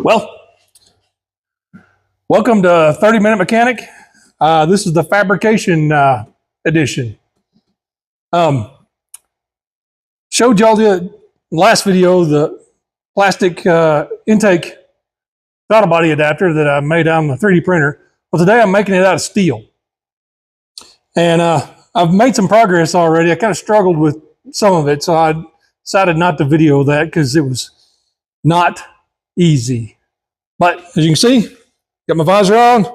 Well, welcome to 30-Minute Mechanic. This is the fabrication edition. Showed y'all the last video the plastic intake throttle body adapter that I made on the 3D printer. Well, today I'm making it out of steel. And I've made some progress already. I kind of struggled with some of it, so I decided not to video that because it was not easy. But as you can see, got my visor on,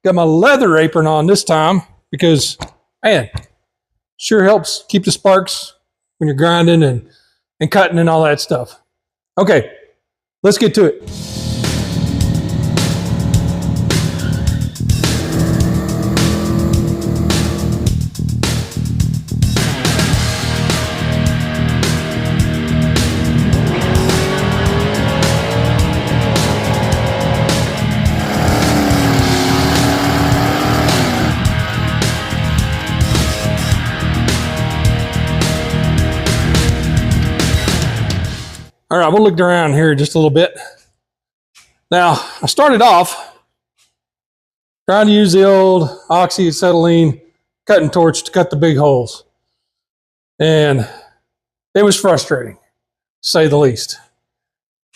got my leather apron on this time because, man, sure helps keep the sparks when you're grinding and cutting and all that stuff. Okay, let's get to it. All right, we'll look around here just a little bit. Now, I started off trying to use the old oxyacetylene cutting torch to cut the big holes. And it was frustrating, to say the least.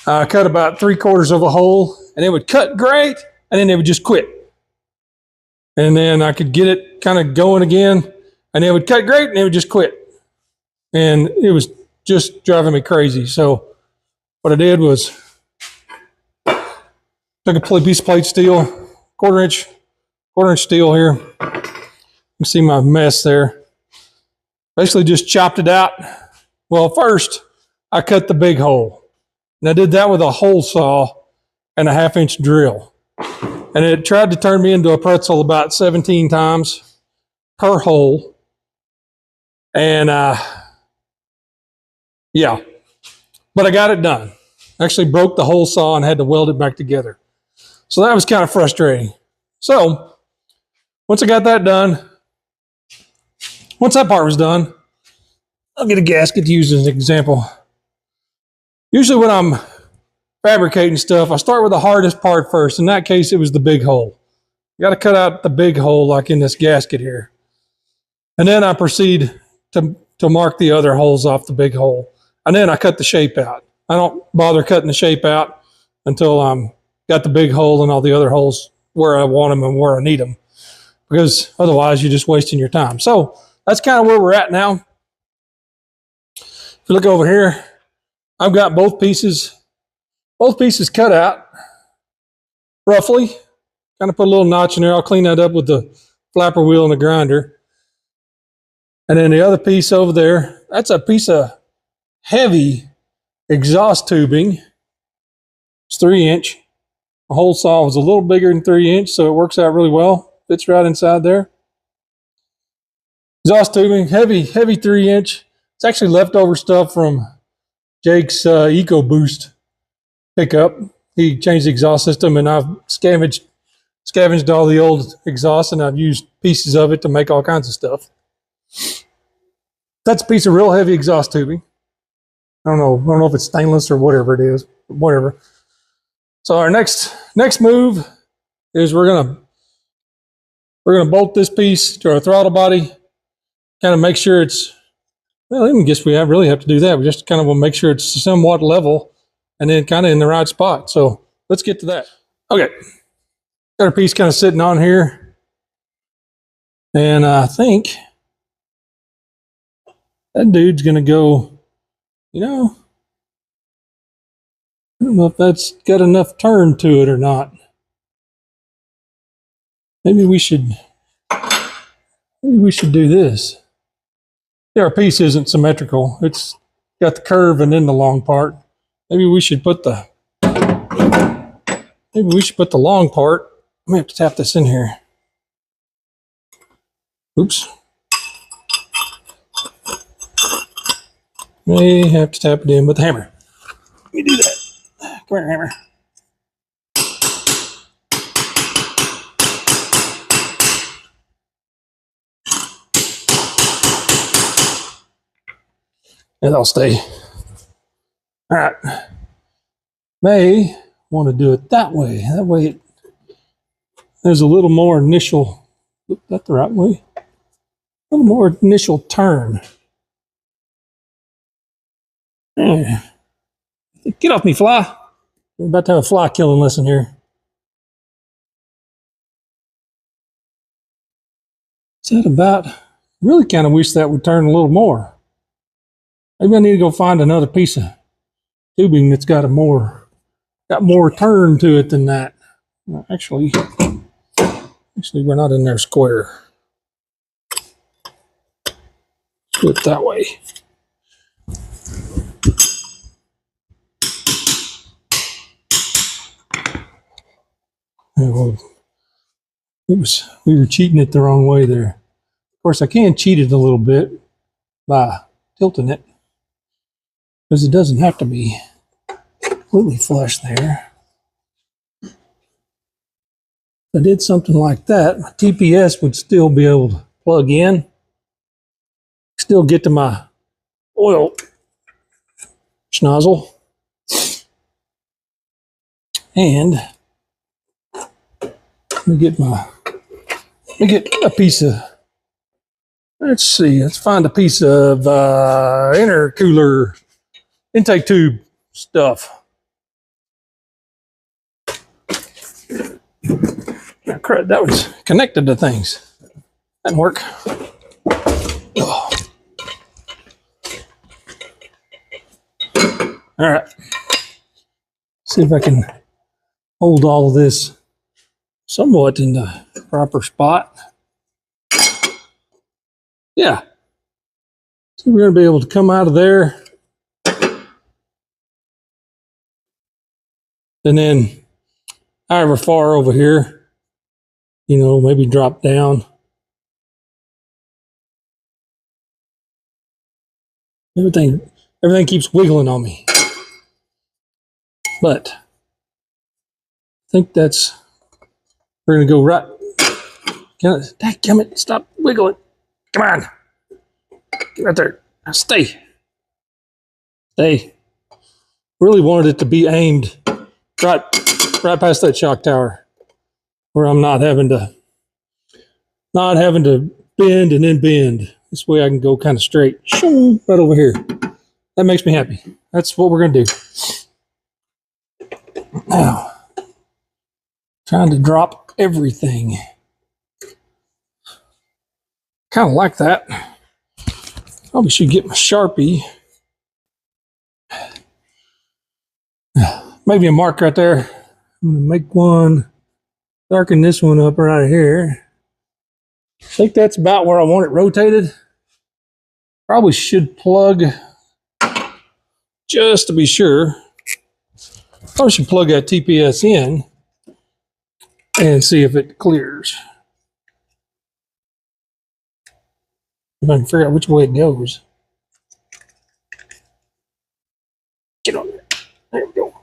I cut about 3/4 of a hole, and it would cut great, and then it would just quit. And then I could get it kind of going again, and it would cut great, and it would just quit. And it was just driving me crazy. So what I did was took a piece of plate steel, quarter inch steel here. You can see my mess there. Basically just chopped it out. Well, first I cut the big hole, and I did that with a hole saw and a 1/2-inch drill. And it tried to turn me into a pretzel about 17 times per hole. And yeah. But I got it done. Actually broke the hole saw and had to weld it back together. So that was kind of frustrating. So once I got that done, once that part was done, I'll get a gasket to use as an example. Usually when I'm fabricating stuff, I start with the hardest part first. In that case, it was the big hole. You got to cut out the big hole like in this gasket here. And then I proceed to mark the other holes off the big hole. And then I cut the shape out. I don't bother cutting the shape out until I'm got the big hole and all the other holes where I want them and where I need them, because otherwise you're just wasting your time. So that's kind of where we're at now. If you look over here, I've got both pieces cut out roughly. Kind of put a little notch in there. I'll clean that up with the flapper wheel and the grinder. And then the other piece over there, that's a piece of heavy exhaust tubing. It's 3-inch. The hole saw was a little bigger than 3-inch, so it works out really well. Fits right inside there. Exhaust tubing, heavy 3-inch. It's actually leftover stuff from Jake's EcoBoost pickup. He changed the exhaust system, and I've scavenged all the old exhaust, and I've used pieces of it to make all kinds of stuff. That's a piece of real heavy exhaust tubing. I don't know if it's stainless or whatever it is, whatever. So our next move is we're gonna bolt this piece to our throttle body, kind of make sure it's, well, I guess we really have to do that. We just kind of want to make sure it's somewhat level and then kind of in the right spot. So let's get to that. Okay, got our piece kind of sitting on here, and I think that dude's gonna go, you know, I don't know if that's got enough turn to it or not. Maybe we should do this. Yeah, our piece isn't symmetrical. It's got the curve and then the long part. Maybe we should put the long part. I'm gonna have to tap this in here. Oops. May have to tap it in with the hammer. Let me do that. Come here, hammer. And that'll stay. All right. May want to do it that way. That way there's a little more initial, look that the right way, a little more initial turn. There. Get off me, fly. We're about to have a fly killing lesson here. Is that about, really kind of wish that would turn a little more. Maybe I need to go find another piece of tubing that's got more turn to it than that. Well, actually we're not in there square. Let's do it that way. Well, we were cheating it the wrong way there. Of course, I can cheat it a little bit by tilting it, because it doesn't have to be completely flush there. If I did something like that, my TPS would still be able to plug in, still get to my oil schnozzle, and let me get a piece of, let's see, let's find a piece of intercooler intake tube stuff. Crap, that was connected to things. That didn't work. Oh. All right. See if I can hold all of this somewhat in the proper spot. Yeah. So we're going to be able to come out of there. And then however far over here, you know, maybe drop down. Everything keeps wiggling on me. But I think that's, we're going to go right. Damn it, stop wiggling. Come on. Get right there. Now stay. Stay. Really wanted it to be aimed right past that shock tower, where I'm not having to bend and then bend. This way I can go kind of straight. Right over here. That makes me happy. That's what we're going to do. Now, trying to drop everything. Kind of like that. Probably should get my Sharpie. Maybe a mark right there. I'm going to make one, darken this one up right here. I think that's about where I want it rotated. Probably should plug, just to be sure, probably should plug that TPS in and see if it clears. If I can figure out which way it goes. Get on there. There we go.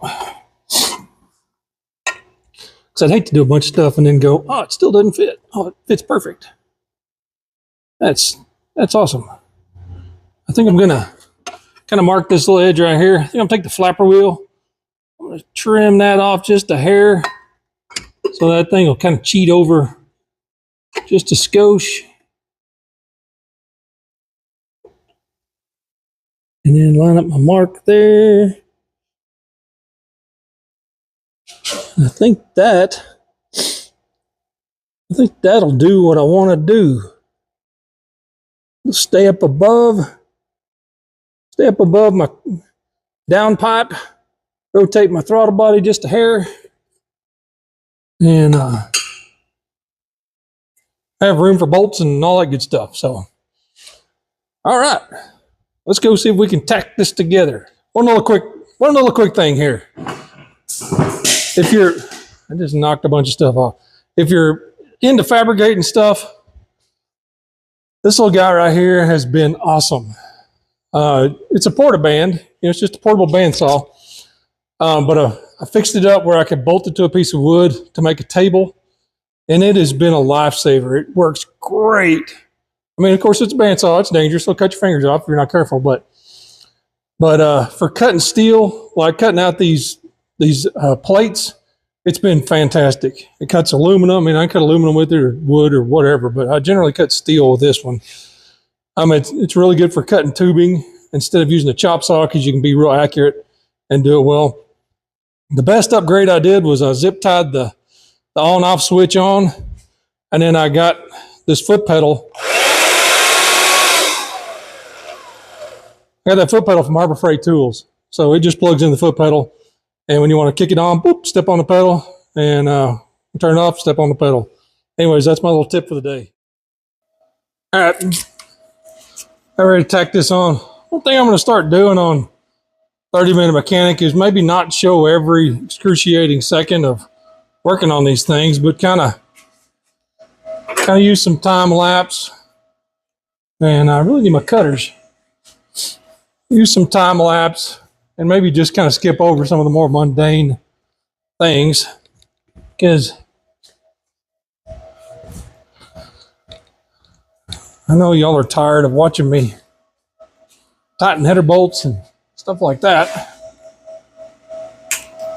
Because I'd hate to do a bunch of stuff and then go, oh, it still doesn't fit. Oh, it fits perfect. That's awesome. I think I'm going to kind of mark this little edge right here. I think I'm going to take the flapper wheel. I'm going to trim that off just a hair so that thing will kind of cheat over just a skosh. And then line up my mark there. And I think that'll do what I want to do. Stay up above my downpipe, rotate my throttle body just a hair, and have room for bolts and all that good stuff. So, all right, let's go see if we can tack this together. One other quick thing here. I just knocked a bunch of stuff off. If you're into fabricating stuff, this little guy right here has been awesome. It's a portaband. You know, it's just a portable bandsaw. But I fixed it up where I could bolt it to a piece of wood to make a table. And it has been a lifesaver. It works great. I mean, of course, it's a bandsaw. It's dangerous. So cut your fingers off if you're not careful. But for cutting steel, like cutting out these these plates, it's been fantastic. It cuts aluminum. I mean, I cut aluminum with it or wood or whatever, but I generally cut steel with this one. It's really good for cutting tubing instead of using a chop saw because you can be real accurate and do it well. The best upgrade I did was I zip tied the on-off switch on, and then I got this foot pedal. I got that foot pedal from Harbor Freight Tools. So it just plugs in the foot pedal. And when you want to kick it on, boop, step on the pedal, and turn it off, step on the pedal. Anyways, that's my little tip for the day. All right, I'm ready to tack this on. One thing I'm going to start doing on 30-Minute Mechanic is maybe not show every excruciating second of working on these things, but kind of use some time lapse. And I really need my cutters. Use some time lapse and maybe just kind of skip over some of the more mundane things, because I know y'all are tired of watching me tighten header bolts and stuff like that.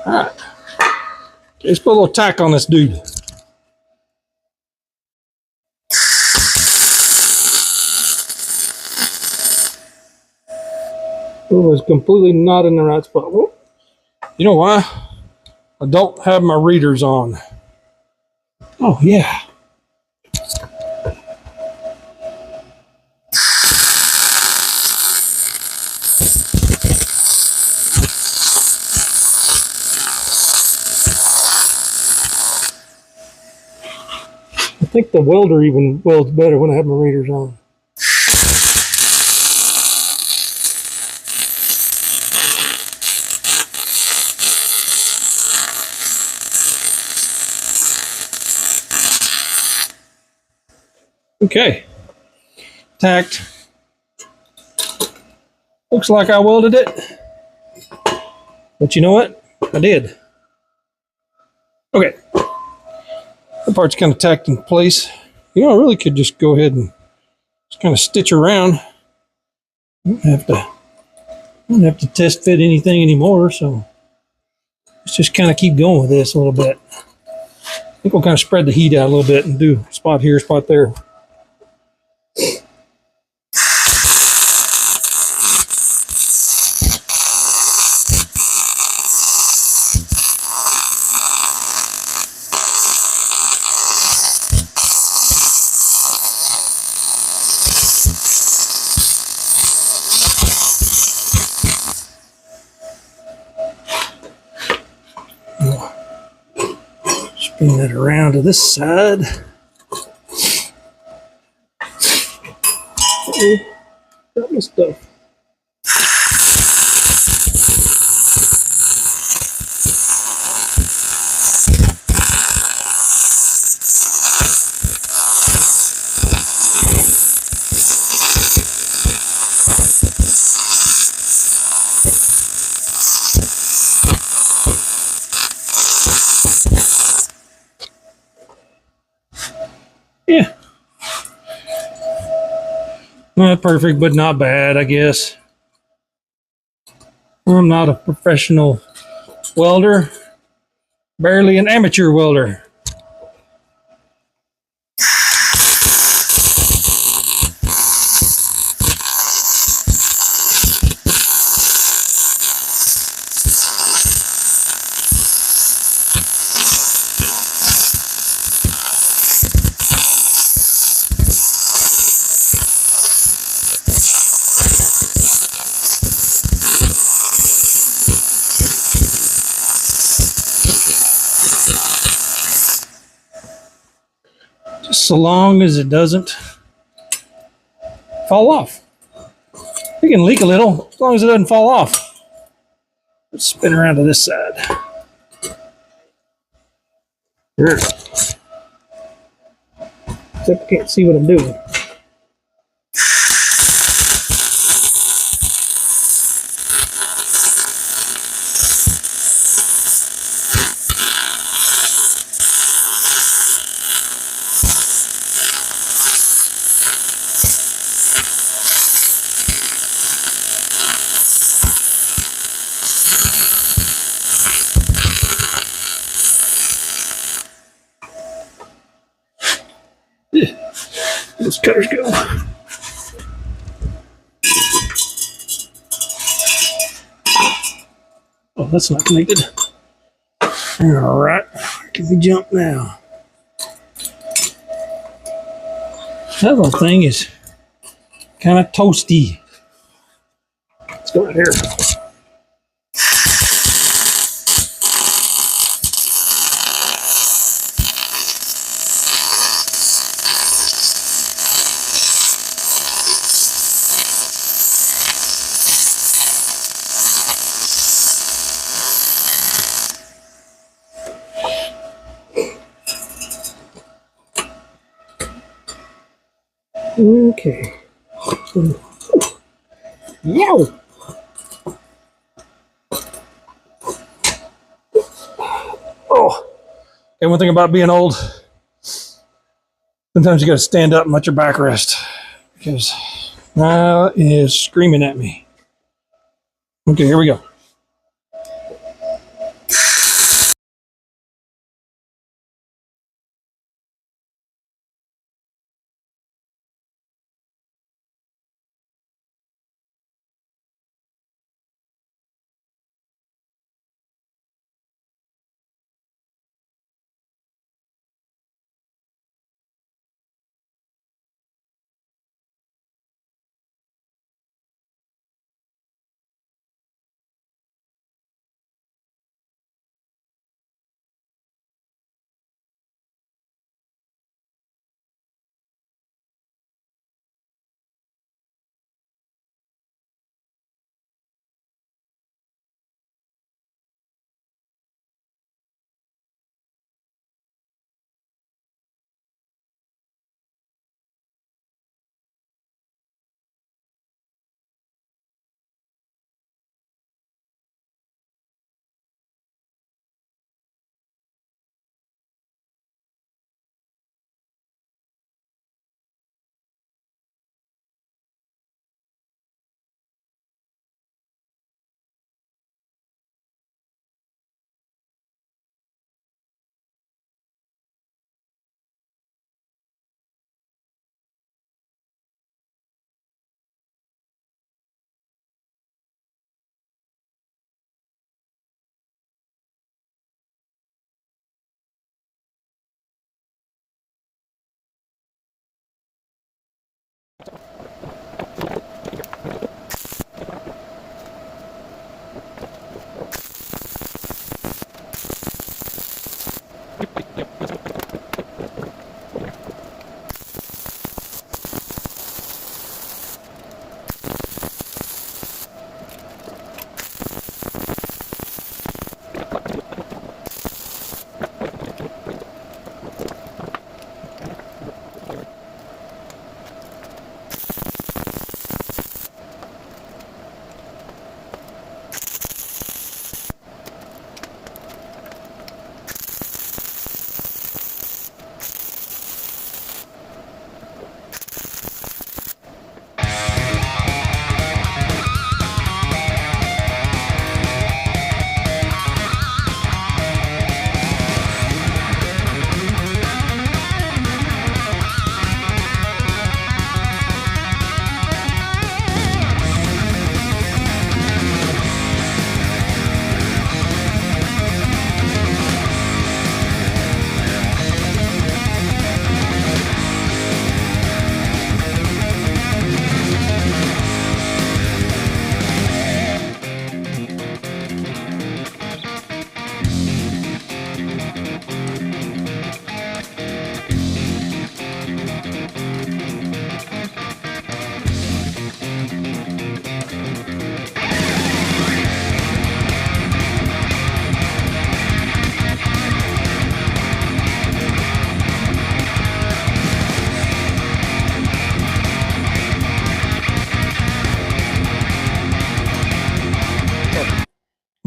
All right, let's put a little tack on this dude. Oh, it's completely not in the right spot. Whoop. You know why? I don't have my readers on. Oh, yeah. I think the welder even welds better when I have my readers on. Okay, tacked. Looks like I welded it, but you know what? I did. Okay, that part's kind of tacked in place. You know, I really could just go ahead and just kind of stitch around. I don't have to test fit anything anymore, so let's just kind of keep going with this a little bit. I think we'll kind of spread the heat out a little bit and do spot here, spot there. Spin that around to this side. Got my stuff. Yeah. Not perfect, but not bad, I guess. I'm not a professional welder, barely an amateur welder. So long as it doesn't fall off. We can leak a little, as long as it doesn't fall off. Let's spin around to this side. Except I can't see what I'm doing. those cutters go? Oh, that's not connected. All right, can we jump now? That little thing is kind of toasty. Let's go right here. Okay. Yow! Oh. And one thing about being old, sometimes you got to stand up and let your back rest because that is screaming at me. Okay, here we go.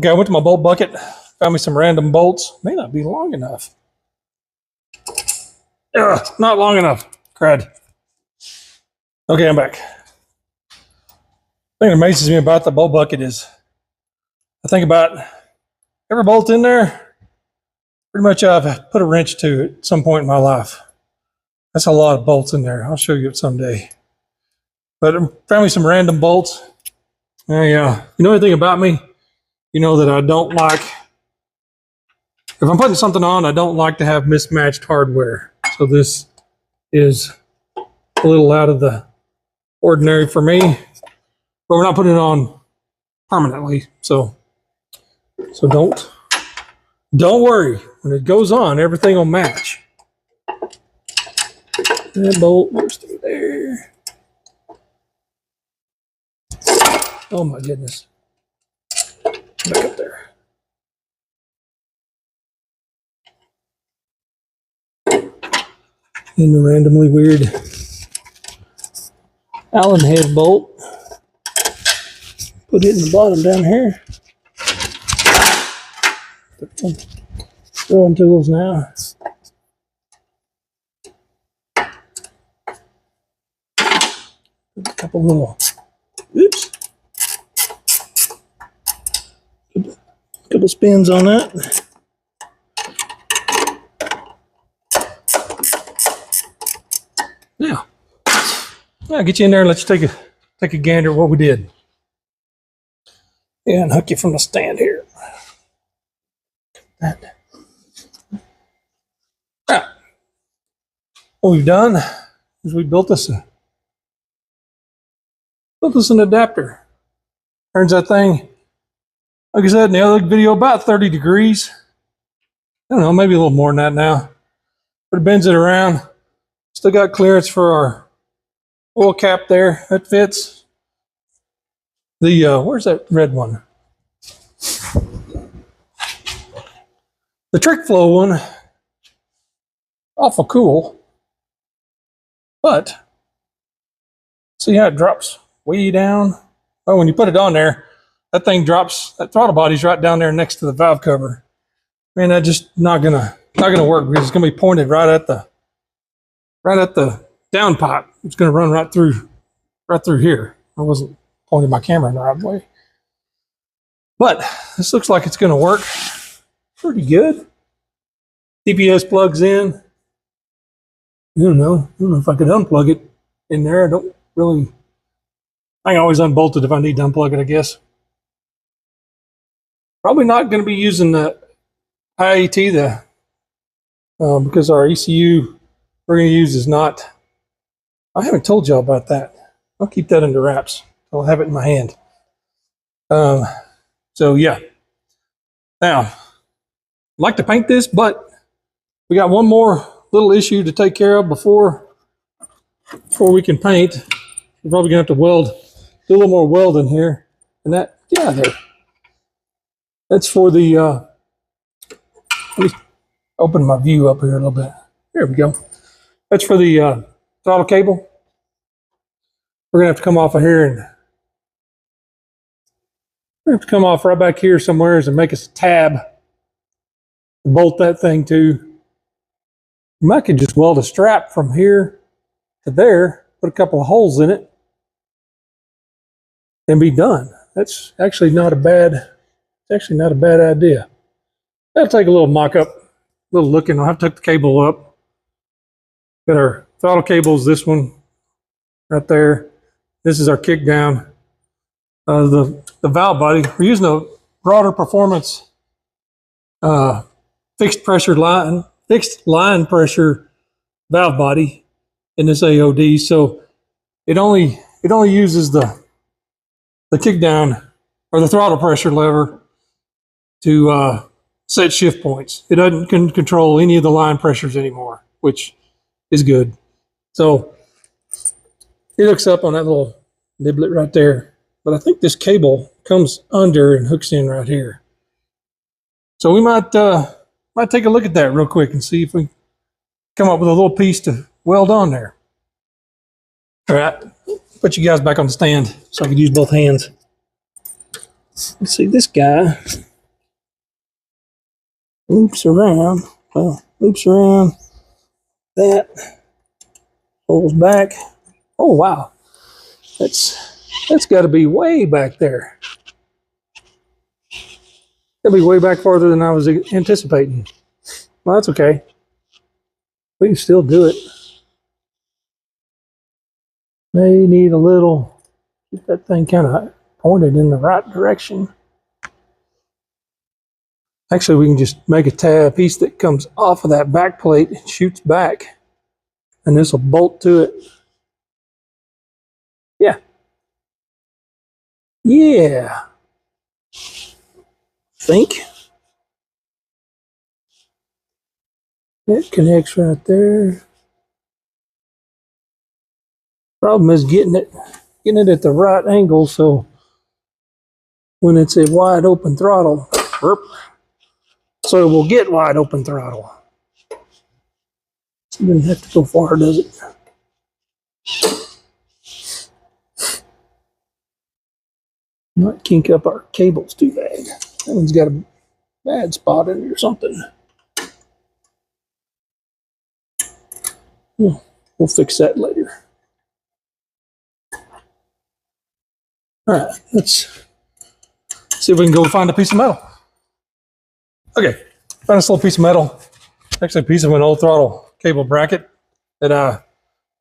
Okay, I went to my bolt bucket, found me some random bolts. May not be long enough. Ugh, not long enough. Crud. Okay, I'm back. The thing that amazes me about the bolt bucket is I think about every bolt in there, pretty much I've put a wrench to at some point in my life. That's a lot of bolts in there. I'll show you it someday. But I found me some random bolts. Yeah, you know anything about me? You know that I don't like, if I'm putting something on, I don't like to have mismatched hardware. So this is a little out of the ordinary for me, but we're not putting it on permanently. So don't worry. When it goes on, everything will match. That bolt goes through there. Oh my goodness. Back up there. And the randomly weird Allen head bolt. Put it in the bottom down here. Throwing tools now. A couple little, oops. Couple spins on that. Now, I'll get you in there and let you take a gander at what we did. Yeah, and hook you from the stand here. Now, what we've done is we built us an adapter. Turns that thing, like I said in the other video, about 30 degrees. I don't know, maybe a little more than that now. But it bends it around. Still got clearance for our oil cap there. That fits. The, where's that red one? The Trick Flow one, awful cool. But, see how it drops way down? Oh, when you put it on there, that thing drops, that throttle body's right down there next to the valve cover. Man, that's just not gonna work because it's gonna be pointed right at the down pipe. It's gonna run right through here. I wasn't pointing my camera in the right way. But this looks like it's gonna work pretty good. DPS plugs in. I don't know if I could unplug it in there. I don't really, I can always unbolt it if I need to unplug it, I guess. Probably not going to be using the IAT because our ECU we're going to use is not, I haven't told y'all about that. I'll keep that under wraps. I'll have it in my hand. So yeah. Now, I'd like to paint this, but we got one more little issue to take care of before we can paint. We're probably going to have to do a little more welding here. And that, get out of there. That's for the, let me open my view up here a little bit. There we go. That's for the throttle cable. We're going to have to come off of here and we're going to have to come off right back here somewhere and make us a tab and bolt that thing to. You might could just weld a strap from here to there, put a couple of holes in it, and be done. That's actually not a bad idea. That'll take a little mock-up, a little looking. I'll have to hook the cable up. Got our throttle cables, this one right there. This is our kick down. The valve body, we're using a broader performance fixed line pressure valve body in this AOD. So it only uses the kick down or the throttle pressure lever to set shift points. It doesn't control any of the line pressures anymore, which is good. So it hooks up on that little niblet right there. But I think this cable comes under and hooks in right here. So we might take a look at that real quick and see if we come up with a little piece to weld on there. All right, put you guys back on the stand so I can use both hands. Let's see, this guy loops around. Well, loops around. That pulls back. Oh wow, that's got to be way back there. That'll be way back farther than I was anticipating. Well, that's okay. We can still do it. May need a little, get that thing kind of pointed in the right direction. Actually, we can just make a tab piece that comes off of that back plate and shoots back. And this will bolt to it. Yeah. Yeah. Think. It connects right there. Problem is getting it at the right angle so when it's a wide open throttle, so it will get wide open throttle. It doesn't have to go far, does it? Might kink up our cables too bad. That one's got a bad spot in it or something. We'll fix that later. All right, let's see if we can go find a piece of metal. Okay, found this little piece of metal. Actually, a piece of an old throttle cable bracket that I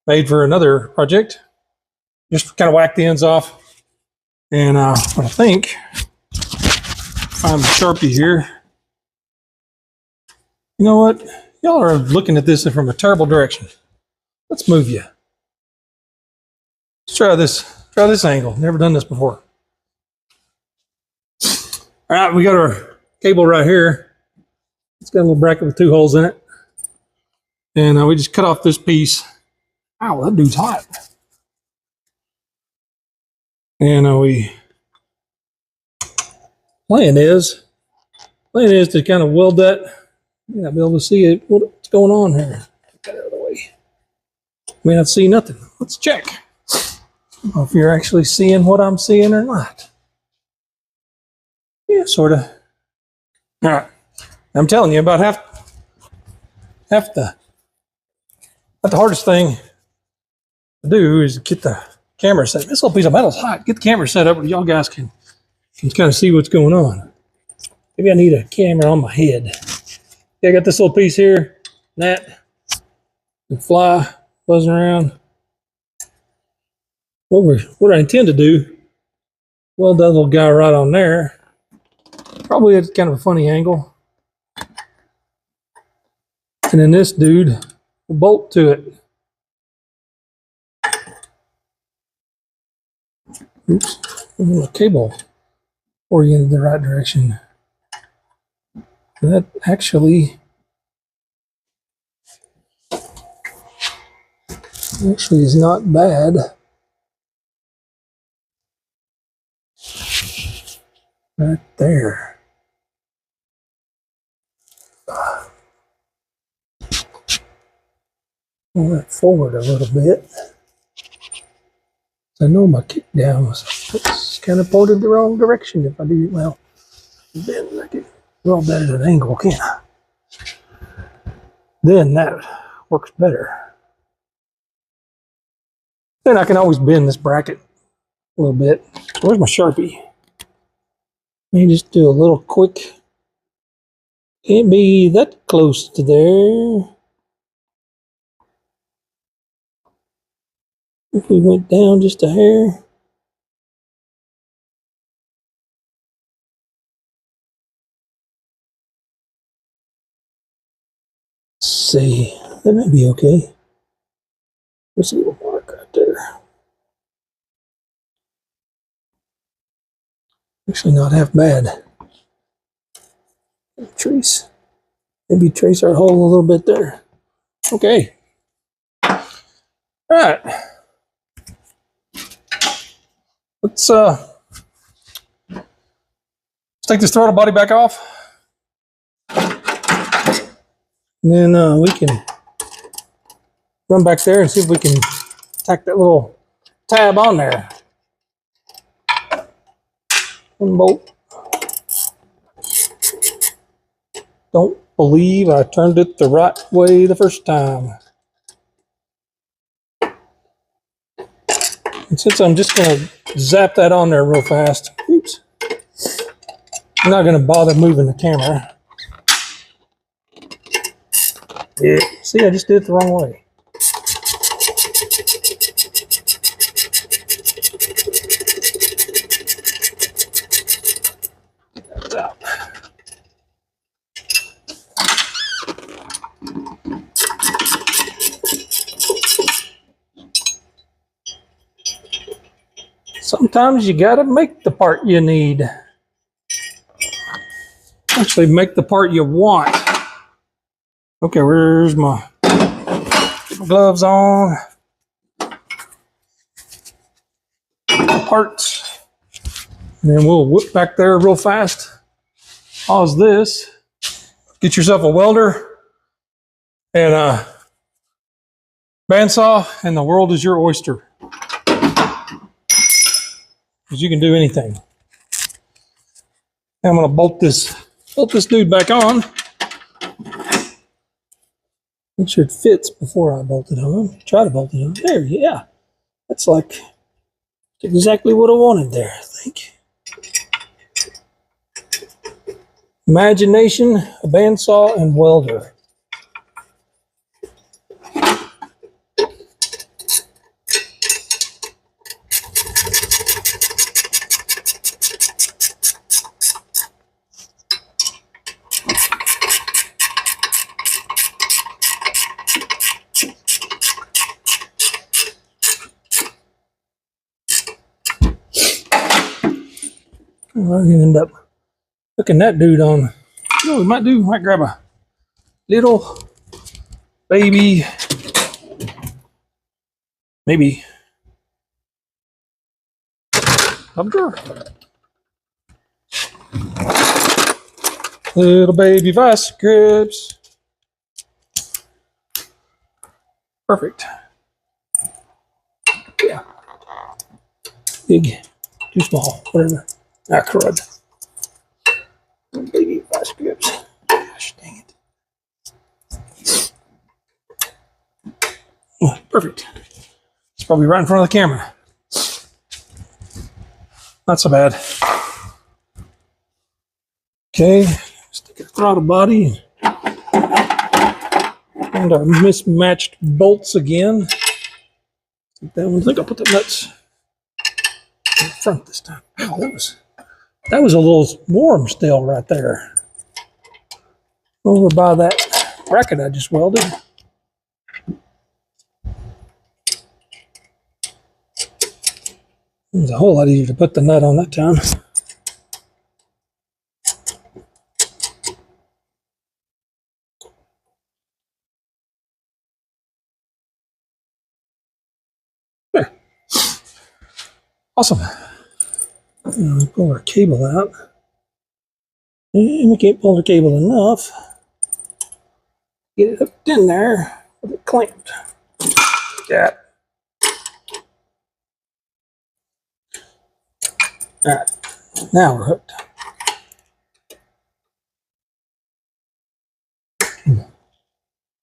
made for another project. Just kind of whacked the ends off. And I think, find the Sharpie here. You know what? Y'all are looking at this from a terrible direction. Let's move you. Let's try this angle. Never done this before. All right, we got our cable right here. It's got a little bracket with 2 holes in it. And we just cut off this piece. Ow, that dude's hot. And plan is to kind of weld that. You know, be able to see it, what's going on here. Get that out of the way. May not see nothing. Let's check. I don't know if you're actually seeing what I'm seeing or not. Yeah, sort of. All right. I'm telling you, about half the hardest thing to do is get the camera set. This little piece of metal's hot. Get the camera set up where y'all guys can kind of see what's going on. Maybe I need a camera on my head. Yeah, I got this little piece here, that, and fly buzzing around. What I intend to do, weld that little guy right on there. Probably at kind of a funny angle. And then this dude will bolt to it. Oops, the cable oriented the right direction. That actually is not bad. Right there. Pull that forward a little bit. I know my kick down was kind of pointed the wrong direction. If I do it well, then I get a little better at an angle, can't I? Then that works better. Then I can always bend this bracket a little bit. Where's my Sharpie? Let me just do a little quick. Can't be that close to there. If we went down just a hair. Let's see, that may be okay. There's a little mark right there. Actually not half bad. Trace. Maybe trace our hole a little bit there. Okay. All right. Let's take this throttle body back off. And then we can run back there and see if we can tack that little tab on there. One bolt. Don't believe I turned it the right way the first time. And since I'm just going to zap that on there real fast, oops, I'm not going to bother moving the camera. Yeah, see, I just did it the wrong way. Sometimes you gotta make the part you need. Actually, make the part you want. Okay, where's my gloves on? Parts. And then we'll whip back there real fast. Pause this. Get yourself a welder and a bandsaw, and the world is your oyster. Because you can do anything. I'm going to bolt this dude back on. Make sure it fits before I bolt it on. Try to bolt it on. There, yeah. That's like exactly what I wanted there, I think. Imagination, a bandsaw, and welder. We're gonna end up hooking that dude on. You know what we might grab a little baby, maybe rubber, little baby vice grips. Perfect. Yeah. Big, too small, whatever. Ah, crud. Baby vice grips. Gosh, dang it. Oh, perfect. It's probably right in front of the camera. Not so bad. Okay, stick a throttle body and our mismatched bolts again. I think I'll put the nuts in the front this time. Oh, that was a little warm still right there. Over by that bracket I just welded. It was a whole lot easier to put the nut on that time. There. Awesome. We'll pull our cable out. And we can't pull the cable enough. Get it hooked in there with it clamped. Yeah. Alright, now we're hooked.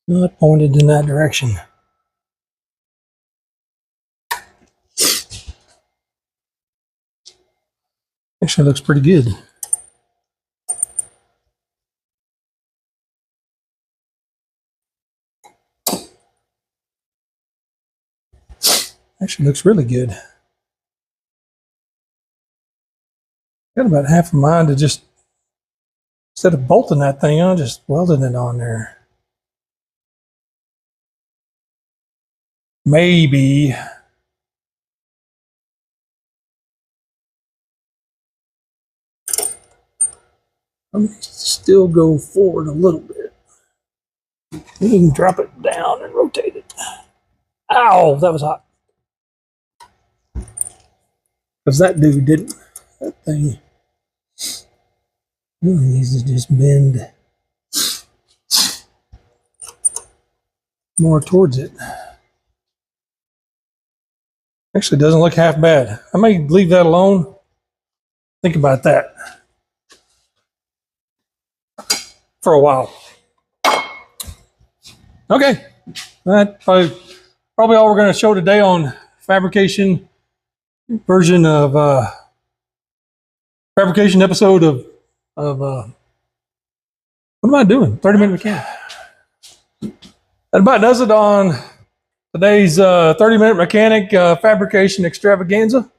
Not pointed in that direction. Actually looks pretty good. Actually looks really good. Got about half a mind to just, instead of bolting that thing on, just welding it on there. Maybe. Let me still go forward a little bit. You can drop it down and rotate it. Ow, that was hot. Because that dude didn't. That thing really needs to just bend more towards it. Actually, doesn't look half bad. I may leave that alone. Think about that for a while. Okay, that's probably all we're going to show today on fabrication version of fabrication episode of what am I doing? 30-minute mechanic. That about does it on today's 30-minute mechanic fabrication extravaganza.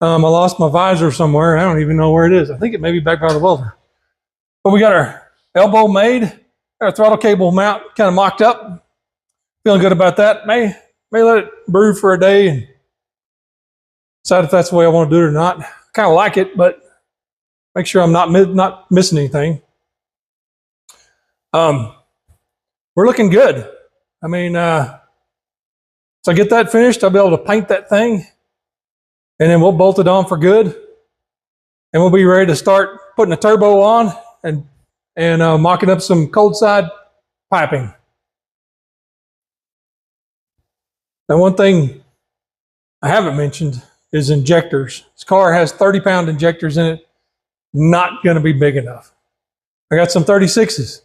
I lost my visor somewhere. I don't even know where it is. I think it may be back by the welder. But we got our elbow made. Our throttle cable mount kind of mocked up. Feeling good about that. May let it brew for a day and Decide if that's the way I want to do it or not. I kind of like it, but make sure I'm not missing anything. We're looking good. I mean, so I get that finished, I'll be able to paint that thing, and then we'll bolt it on for good, and we'll be ready to start putting a turbo on and mocking up some cold side piping. Now, one thing I haven't mentioned is injectors. This car has 30-pound injectors in it. Not going to be big enough. I got some 36s.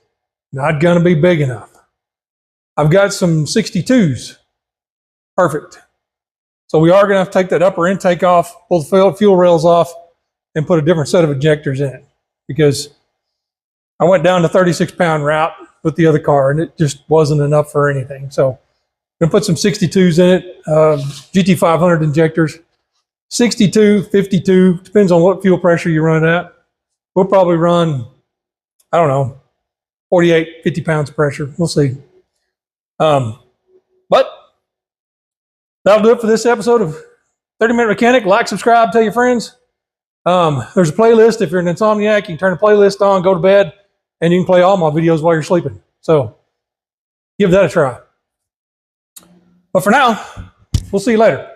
Not going to be big enough. I've got some 62s. Perfect. So we are going to have to take that upper intake off, pull the fuel rails off, and put a different set of injectors in it, because I went down the 36-pound route with the other car, and it just wasn't enough for anything. So I'm going to put some 62s in it, GT500 injectors. 62, 52, depends on what fuel pressure you run at. We'll probably run, I don't know, 48, 50 pounds of pressure. We'll see. But that'll do it for this episode of 30-Minute Mechanic. Like, subscribe, tell your friends. There's a playlist. If you're an insomniac, you can turn the playlist on, go to bed, and you can play all my videos while you're sleeping. So give that a try. But for now, we'll see you later.